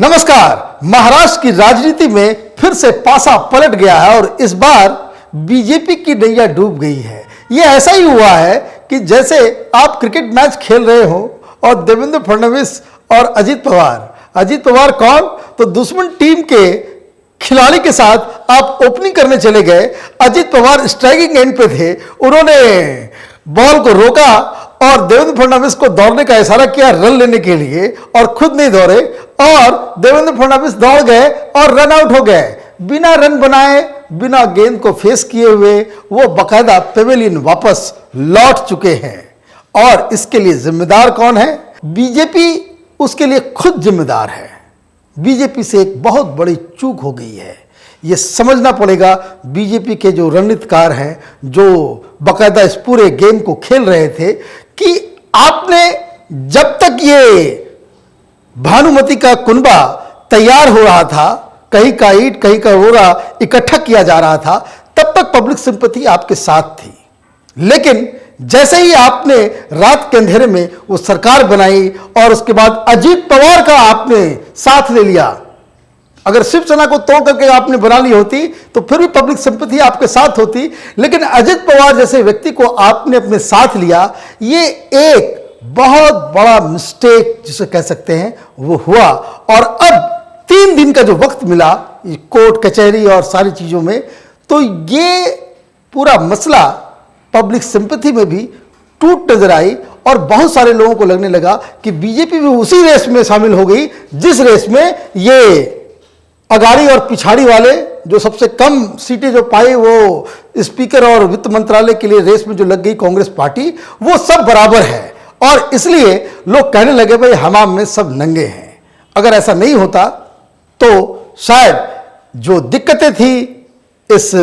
नमस्कार। महाराष्ट्र की राजनीति में फिर से पासा पलट गया है और इस बार बीजेपी की नैया डूब गई है। यह ऐसा ही हुआ है कि जैसे आप क्रिकेट मैच खेल रहे हो और देवेंद्र फडणवीस और अजित पवार कौन, तो दुश्मन टीम के खिलाड़ी के साथ आप ओपनिंग करने चले गए। अजित पवार स्ट्राइकिंग एंड पे थे, उन्होंने बॉल को रोका और देवेंद्र फडणवीस को दौड़ने का इशारा किया रन लेने के लिए, और खुद नहीं दौड़े और देवेंद्र फडणवीस दौड़ गए और रन आउट हो गए। बिना रन बनाए, बिना गेंद को फेस किए हुए वो बकायदा पेवेलियन वापस लौट चुके हैं। और इसके लिए जिम्मेदार कौन है? बीजेपी उसके लिए खुद जिम्मेदार है। बीजेपी से एक बहुत बड़ी चूक हो गई है, ये समझना पड़ेगा। बीजेपी के जो रणनीतिकार हैं, जो बकायदा इस पूरे गेम को खेल रहे थे, कि आपने जब तक ये भानुमति का कुनबा तैयार हो रहा था, कहीं का ईंट कहीं का रोड़ा इकट्ठा किया जा रहा था, तब तक पब्लिक सिंपैथी आपके साथ थी। लेकिन जैसे ही आपने रात के अंधेरे में वो सरकार बनाई और उसके बाद अजित पवार का आपने साथ ले लिया, अगर शिवसेना को तोड़ करके आपने बना ली होती तो फिर भी पब्लिक सिंपैथी आपके साथ होती, लेकिन अजित पवार जैसे व्यक्ति को आपने अपने साथ लिया, ये एक बहुत बड़ा मिस्टेक जिसे कह सकते हैं वो हुआ। और अब 3 दिन का जो वक्त मिला कोर्ट कचहरी और सारी चीजों में, तो ये पूरा मसला पब्लिक सिंपैथी में भी टूट नजर आई और बहुत सारे लोगों को लगने लगा कि बीजेपी भी उसी रेस में शामिल हो गई जिस रेस में ये अगाड़ी और पिछाड़ी वाले जो सबसे कम सीटें जो पाई वो स्पीकर और वित्त मंत्रालय के लिए रेस में जो लग गई कांग्रेस पार्टी, वो सब बराबर है। और इसलिए लोग कहने लगे भाई हमाम में सब नंगे हैं। अगर ऐसा नहीं होता तो शायद जो दिक्कतें थी इस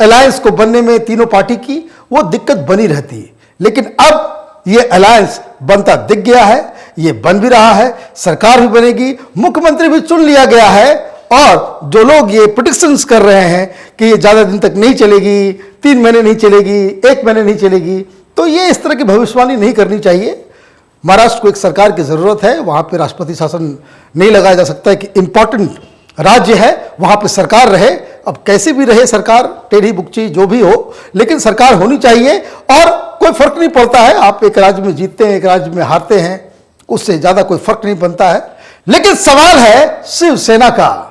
अलायंस को बनने में तीनों पार्टी की, वो दिक्कत बनी रहती। लेकिन अब ये अलायंस बनता दिख गया है, ये बन भी रहा है, सरकार भी बनेगी, मुख्यमंत्री भी चुन लिया गया है। और जो लोग ये प्रेडिक्शंस कर रहे हैं कि ये ज़्यादा दिन तक नहीं चलेगी, 3 महीने नहीं चलेगी, 1 महीने नहीं चलेगी, तो ये इस तरह की भविष्यवाणी नहीं करनी चाहिए। महाराष्ट्र को एक सरकार की ज़रूरत है, वहाँ पे राष्ट्रपति शासन नहीं लगाया जा सकता है कि इम्पॉर्टेंट राज्य है वहाँ पे सरकार रहे। अब कैसे भी रहे सरकार, टेढ़ी बुकची जो भी हो, लेकिन सरकार होनी चाहिए। और कोई फर्क नहीं पड़ता है, आप एक राज्य में जीतते हैं, एक राज्य में हारते हैं, उससे ज़्यादा कोई फर्क नहीं बनता है। लेकिन सवाल है शिवसेना का।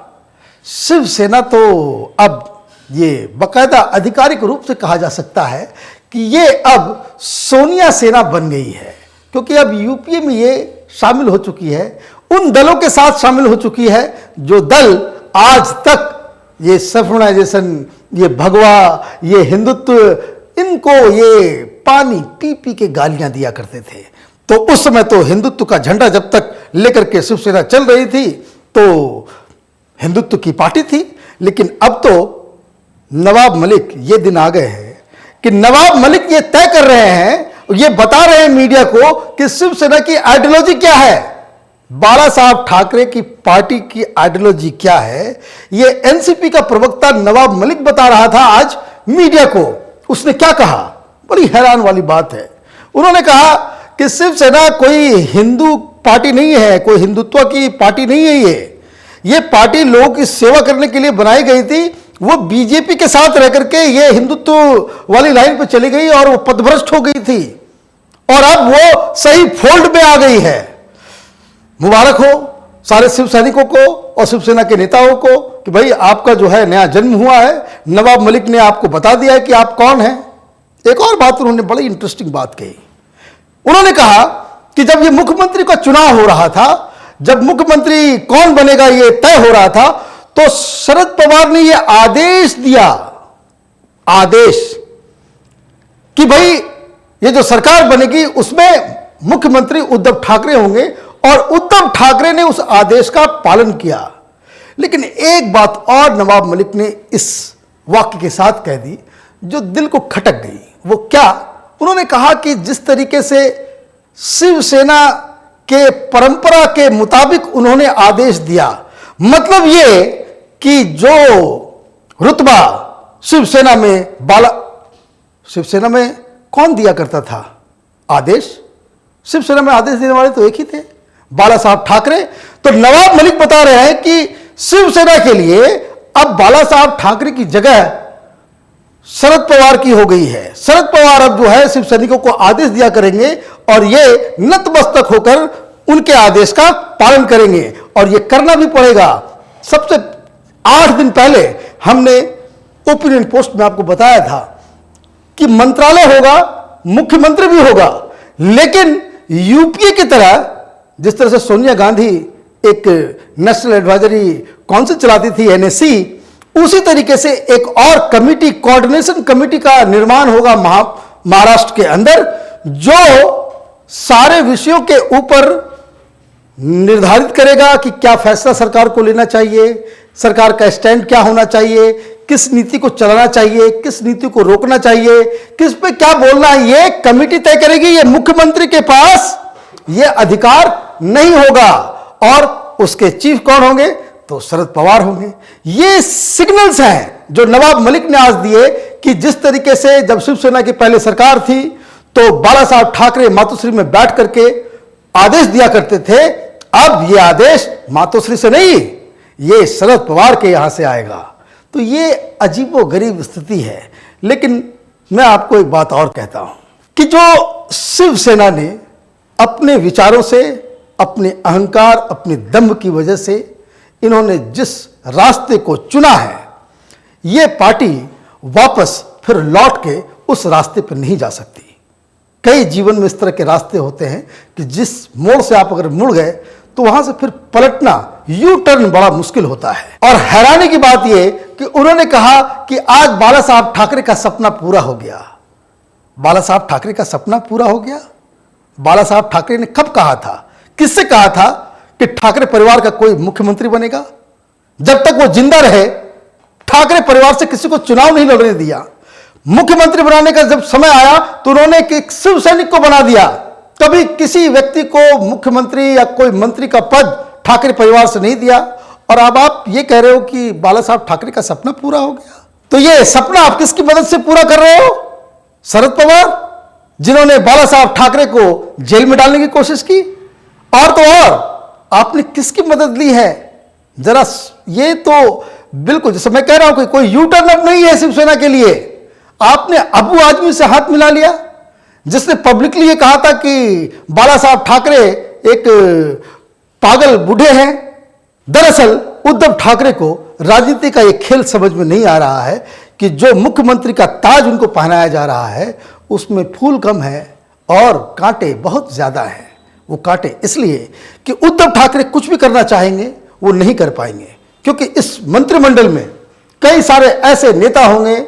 शिवसेना तो अब ये बकायदा आधिकारिक रूप से कहा जा सकता है कि ये अब सोनिया सेना बन गई है, क्योंकि अब यूपीए में ये शामिल हो चुकी है, उन दलों के साथ शामिल हो चुकी है जो दल आज तक ये सेफराइजेशन, ये भगवा, ये हिंदुत्व, इनको ये पानी पी पी के गालियां दिया करते थे। तो उस समय तो हिंदुत्व का झंडा जब तक लेकर के शिवसेना चल रही थी तो हिंदुत्व की पार्टी थी। लेकिन अब तो नवाब मलिक ये दिन आ गए हैं कि नवाब मलिक ये तय कर रहे हैं, ये बता रहे हैं मीडिया को कि शिवसेना की आइडियोलॉजी क्या है, बाला साहब ठाकरे की पार्टी की आइडियोलॉजी क्या है। ये एनसीपी का प्रवक्ता नवाब मलिक बता रहा था आज मीडिया को। उसने क्या कहा, बड़ी हैरान वाली बात है। उन्होंने कहा कि शिवसेना कोई हिंदू पार्टी नहीं है, कोई हिंदुत्व की पार्टी नहीं है। ये पार्टी लोगों की सेवा करने के लिए बनाई गई थी। वो बीजेपी के साथ रह करके ये हिंदुत्व वाली लाइन पे चली गई और वो पथभ्रष्ट हो गई थी, और अब वो सही फोल्ड में आ गई है। मुबारक हो सारे शिव सैनिकों को और शिवसेना के नेताओं को कि भाई आपका जो है नया जन्म हुआ है। नवाब मलिक ने आपको बता दिया है कि आप कौन हैं। एक और बात उन्होंने बड़ी इंटरेस्टिंग बात कही। उन्होंने कहा कि जब ये मुख्यमंत्री का चुनाव हो रहा था, जब मुख्यमंत्री कौन बनेगा ये तय हो रहा था, तो शरद पवार ने ये आदेश दिया, कि भाई ये जो सरकार बनेगी उसमें मुख्यमंत्री उद्धव ठाकरे होंगे, और उद्धव ठाकरे ने उस आदेश का पालन किया। लेकिन एक बात और नवाब मलिक ने इस वाक्य के साथ कह दी जो दिल को खटक गई। वो क्या? उन्होंने कहा कि जिस तरीके से शिवसेना के परंपरा के मुताबिक उन्होंने आदेश दिया, मतलब ये कि जो रुतबा शिवसेना में कौन दिया करता था आदेश? शिवसेना में आदेश देने वाले तो एक ही थे, बाला साहब ठाकरे। तो नवाब मलिक बता रहे हैं कि शिवसेना के लिए अब बाला साहब ठाकरे की जगह शरद पवार की हो गई है। शरद पवार अब जो है शिव सैनिकों को आदेश दिया करेंगे और ये नतमस्तक होकर उनके आदेश का पालन करेंगे और ये करना भी पड़ेगा। सबसे 8 दिन पहले हमने ओपिनियन पोस्ट में आपको बताया था कि मंत्रालय होगा, मुख्यमंत्री भी होगा, लेकिन यूपीए की तरह जिस तरह से सोनिया गांधी एक नेशनल एडवाइजरी काउंसिल चलाती थी एनएससी, उसी तरीके से एक और कमिटी, कोऑर्डिनेशन कमिटी का निर्माण होगा महाराष्ट्र के अंदर, जो सारे विषयों के ऊपर निर्धारित करेगा कि क्या फैसला सरकार को लेना चाहिए, सरकार का स्टैंड क्या होना चाहिए, किस नीति को चलाना चाहिए, किस नीति को रोकना चाहिए, किस पे क्या बोलना है, ये कमिटी तय करेगी। ये मुख्यमंत्री के पास ये अधिकार नहीं होगा और उसके चीफ कौन होंगे? तो शरद पवार होंगे। ये सिग्नल्स हैं जो नवाब मलिक ने आज दिए कि जिस तरीके से जब शिवसेना की पहले सरकार थी तो बाला साहब ठाकरे मातोश्री में बैठ करके आदेश दिया करते थे, अब ये आदेश मातोश्री से नहीं, ये शरद पवार के यहां से आएगा। तो ये अजीबोगरीब स्थिति है। लेकिन मैं आपको एक बात और कहता हूं कि जो शिवसेना ने अपने विचारों से, अपने अहंकार, अपने दम्भ की वजह से इन्होंने जिस रास्ते को चुना है, ये पार्टी वापस फिर लौट के उस रास्ते पर नहीं जा सकती। कई जीवन में इस तरह के रास्ते होते हैं कि जिस मोड़ से आप अगर मुड़ गए तो वहां से फिर पलटना, यू टर्न बड़ा मुश्किल होता है। और हैरानी की बात यह कि उन्होंने कहा कि आज बाला साहब ठाकरे का सपना पूरा हो गया। बाला साहब ठाकरे का सपना पूरा हो गया? बाला साहब ठाकरे ने कब कहा था, किससे कहा था कि ठाकरे परिवार का कोई मुख्यमंत्री बनेगा? जब तक वो जिंदा रहे ठाकरे परिवार से किसी को चुनाव नहीं लड़ने दिया। मुख्यमंत्री बनाने का जब समय आया तो उन्होंने एक शिव सैनिक को बना दिया। कभी किसी व्यक्ति को मुख्यमंत्री या कोई मंत्री का पद ठाकरे परिवार से नहीं दिया। और अब आप ये कह रहे हो कि बाला साहब ठाकरे का सपना पूरा हो गया। तो ये सपना आप किसकी मदद से पूरा कर रहे हो? शरद पवार, जिन्होंने बाला साहब ठाकरे को जेल में डालने की कोशिश की। और तो और आपने किसकी मदद ली है? जरा ये तो बिल्कुल, जैसे मैं कह रहा हूं कि कोई यू टर्न अप नहीं है शिवसेना के लिए। आपने अबू आदमी से हाथ मिला लिया, जिसने पब्लिकली ये कहा था कि बाला साहब ठाकरे एक पागल बूढ़े हैं। दरअसल उद्धव ठाकरे को राजनीति का एक खेल समझ में नहीं आ रहा है कि जो मुख्यमंत्री का ताज उनको पहनाया जा रहा है उसमें फूल कम है और कांटे बहुत ज्यादा हैं। वो कांटे इसलिए कि उद्धव ठाकरे कुछ भी करना चाहेंगे वो नहीं कर पाएंगे, क्योंकि इस मंत्रिमंडल में कई सारे ऐसे नेता होंगे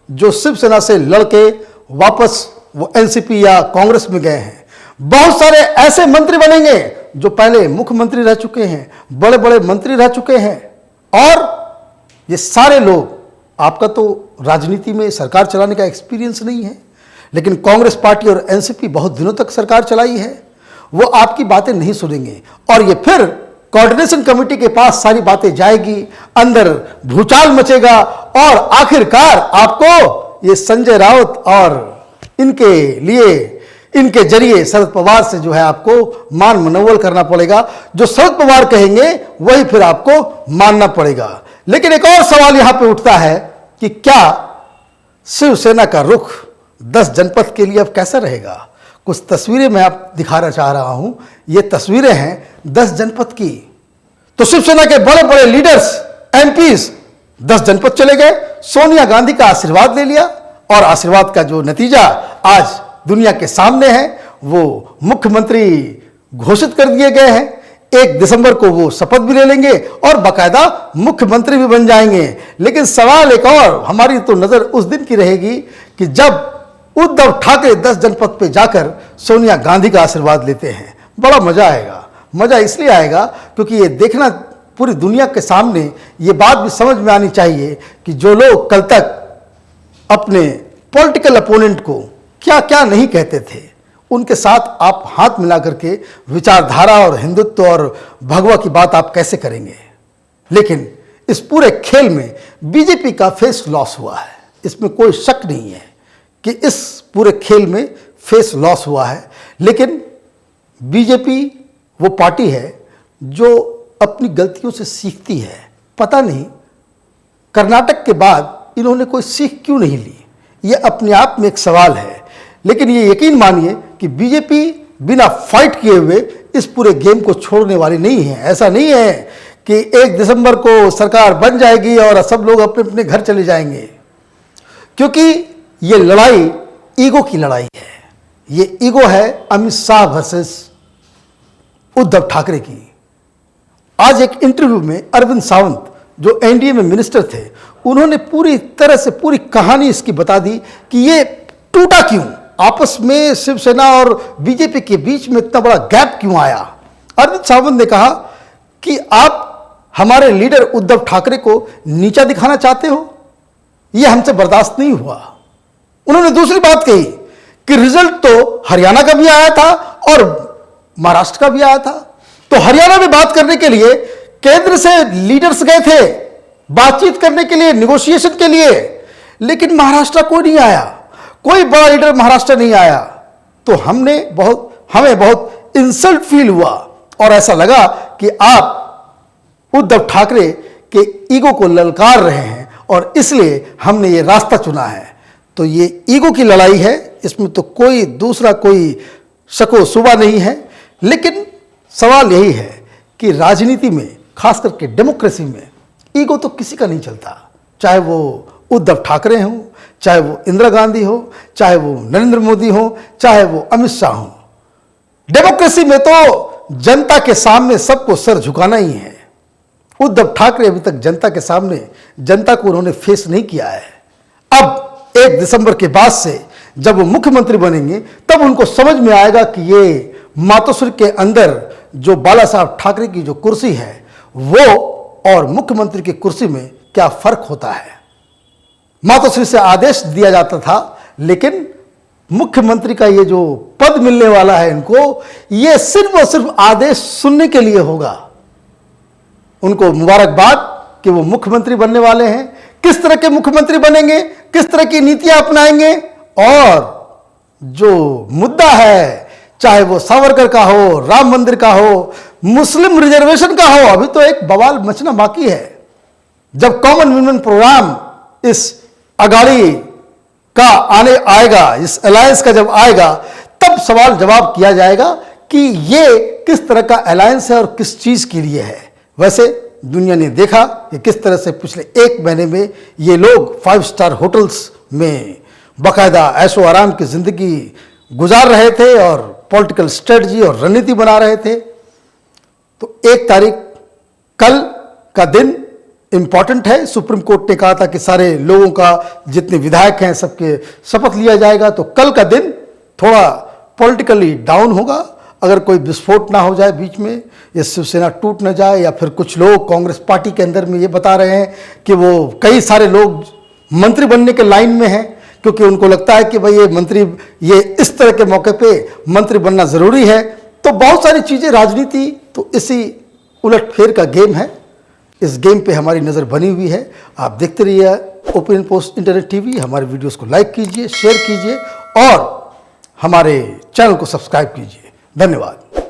जो शिवसेना से लड़के वापस वो एनसीपी या कांग्रेस में गए हैं। बहुत सारे ऐसे मंत्री बनेंगे जो पहले मुख्यमंत्री रह चुके हैं, बड़े बड़े मंत्री रह चुके हैं। और ये सारे लोग, आपका तो राजनीति में सरकार चलाने का एक्सपीरियंस नहीं है, लेकिन कांग्रेस पार्टी और एनसीपी बहुत दिनों तक सरकार चलाई है। वो आपकी बातें नहीं सुनेंगे और ये फिर कोऑर्डिनेशन कमेटी के पास सारी बातें जाएगी, अंदर भूचाल मचेगा और आखिरकार आपको ये संजय राउत और इनके लिए, इनके जरिए शरद पवार से जो है आपको मान मनोवल करना पड़ेगा। जो शरद पवार कहेंगे वही फिर आपको मानना पड़ेगा। लेकिन एक और सवाल यहां पे उठता है कि क्या शिवसेना का रुख 10 जनपद के लिए अब कैसा रहेगा? कुछ तस्वीरें मैं आप दिखाना चाह रहा हूं। ये तस्वीरें हैं 10 जनपद की। तो शिवसेना के बड़े बड़े लीडर्स, एमपीज 10 जनपद चले गए, सोनिया गांधी का आशीर्वाद ले लिया और आशीर्वाद का जो नतीजा आज दुनिया के सामने है, वो मुख्यमंत्री घोषित कर दिए गए हैं। 1 दिसंबर को वो शपथ भी ले लेंगे और बाकायदा मुख्यमंत्री भी बन जाएंगे। लेकिन सवाल एक और, हमारी तो नजर उस दिन की रहेगी कि जब उद्धव ठाकरे 10 जनपद पे जाकर सोनिया गांधी का आशीर्वाद लेते हैं। बड़ा मजा आएगा। मजा इसलिए आएगा क्योंकि ये देखना पूरी दुनिया के सामने, ये बात भी समझ में आनी चाहिए कि जो लोग कल तक अपने पॉलिटिकल अपोनेंट को क्या क्या नहीं कहते थे, उनके साथ आप हाथ मिला करके विचारधारा और हिंदुत्व और भगवा की बात आप कैसे करेंगे? लेकिन इस पूरे खेल में बीजेपी का फेस लॉस हुआ है, इसमें कोई शक नहीं है कि इस पूरे खेल में फेस लॉस हुआ है। लेकिन बीजेपी वो पार्टी है जो अपनी गलतियों से सीखती है। पता नहीं कर्नाटक के बाद इन्होंने कोई सीख क्यों नहीं ली, ये अपने आप में एक सवाल है। लेकिन ये यकीन मानिए कि बीजेपी बिना फाइट किए हुए इस पूरे गेम को छोड़ने वाली नहीं है। ऐसा नहीं है कि 1 दिसंबर को सरकार बन जाएगी और सब लोग अपने अपने घर चले जाएंगे, क्योंकि ये लड़ाई ईगो की लड़ाई है। ये ईगो है अमित शाह वर्सेस उद्धव ठाकरे की। आज एक इंटरव्यू में अरविंद सावंत जो एनडीए में मिनिस्टर थे, उन्होंने पूरी तरह से पूरी कहानी इसकी बता दी कि ये टूटा क्यों, आपस में शिवसेना और बीजेपी के बीच में इतना बड़ा गैप क्यों आया। अरविंद सावंत ने कहा कि आप हमारे लीडर उद्धव ठाकरे को नीचा दिखाना चाहते हो, यह हमसे बर्दाश्त नहीं हुआ। उन्होंने दूसरी बात कही कि रिजल्ट तो हरियाणा का भी आया था और महाराष्ट्र का भी आया था, तो हरियाणा में बात करने के लिए केंद्र से लीडर्स गए थे बातचीत करने के लिए, निगोशिएशन के लिए, लेकिन महाराष्ट्र कोई नहीं आया, कोई बड़ा लीडर महाराष्ट्र नहीं आया। तो हमें बहुत इंसल्ट फील हुआ और ऐसा लगा कि आप उद्धव ठाकरे के ईगो को ललकार रहे हैं और इसलिए हमने ये रास्ता चुना है। तो ये ईगो की लड़ाई है, इसमें तो कोई दूसरा कोई शको शुबा नहीं है। लेकिन सवाल यही है कि राजनीति में, खास करके डेमोक्रेसी में, ईगो तो किसी का नहीं चलता, चाहे वो उद्धव ठाकरे हों, चाहे वो इंदिरा गांधी हो, चाहे वो नरेंद्र मोदी हो, चाहे वो अमित शाह हो। डेमोक्रेसी में तो जनता के सामने सबको सर झुकाना ही है। उद्धव ठाकरे अभी तक जनता के सामने, जनता को उन्होंने फेस नहीं किया है। अब 1 दिसंबर के बाद से जब वो मुख्यमंत्री बनेंगे तब उनको समझ में आएगा कि ये मातोश्री के अंदर जो बाला साहब ठाकरे की जो कुर्सी है वो और मुख्यमंत्री की कुर्सी में क्या फर्क होता है। मातोश्री से आदेश दिया जाता था, लेकिन मुख्यमंत्री का ये जो पद मिलने वाला है इनको, ये सिर्फ और सिर्फ आदेश सुनने के लिए होगा। उनको मुबारकबाद कि वो मुख्यमंत्री बनने वाले हैं। किस तरह के मुख्यमंत्री बनेंगे, किस तरह की नीतियां अपनाएंगे, और जो मुद्दा है, चाहे वो सावरकर का हो, राम मंदिर का हो, मुस्लिम रिजर्वेशन का हो, अभी तो एक बवाल मचना बाकी है। जब कॉमन वुमेन प्रोग्राम इस अगाड़ी का आएगा, इस अलायंस का जब आएगा, तब सवाल जवाब किया जाएगा कि ये किस तरह का अलायंस है और किस चीज के लिए है। वैसे दुनिया ने देखा कि किस तरह से पिछले 1 महीने में ये लोग 5 स्टार होटल्स में बाकायदा ऐशो आराम की जिंदगी गुजार रहे थे और पॉलिटिकल स्ट्रेटजी और रणनीति बना रहे थे। तो 1 तारीख कल का दिन इंपॉर्टेंट है। सुप्रीम कोर्ट ने कहा था कि सारे लोगों का, जितने विधायक हैं सबके शपथ लिया जाएगा। तो कल का दिन थोड़ा पॉलिटिकली डाउन होगा, अगर कोई विस्फोट ना हो जाए बीच में, या शिवसेना टूट ना जाए, या फिर कुछ लोग कांग्रेस पार्टी के अंदर में ये बता रहे हैं कि वो कई सारे लोग मंत्री बनने के लाइन में हैं, क्योंकि उनको लगता है कि भाई ये मंत्री, ये इस तरह के मौके पे मंत्री बनना जरूरी है। तो बहुत सारी चीजें, राजनीति तो इसी उलटफेर का गेम है। इस गेम पे हमारी नज़र बनी हुई है। आप देखते रहिए ओपिनियन पोस्ट इंटरनेट टीवी। हमारे वीडियोस को लाइक कीजिए, शेयर कीजिए और हमारे चैनल को सब्सक्राइब कीजिए। धन्यवाद।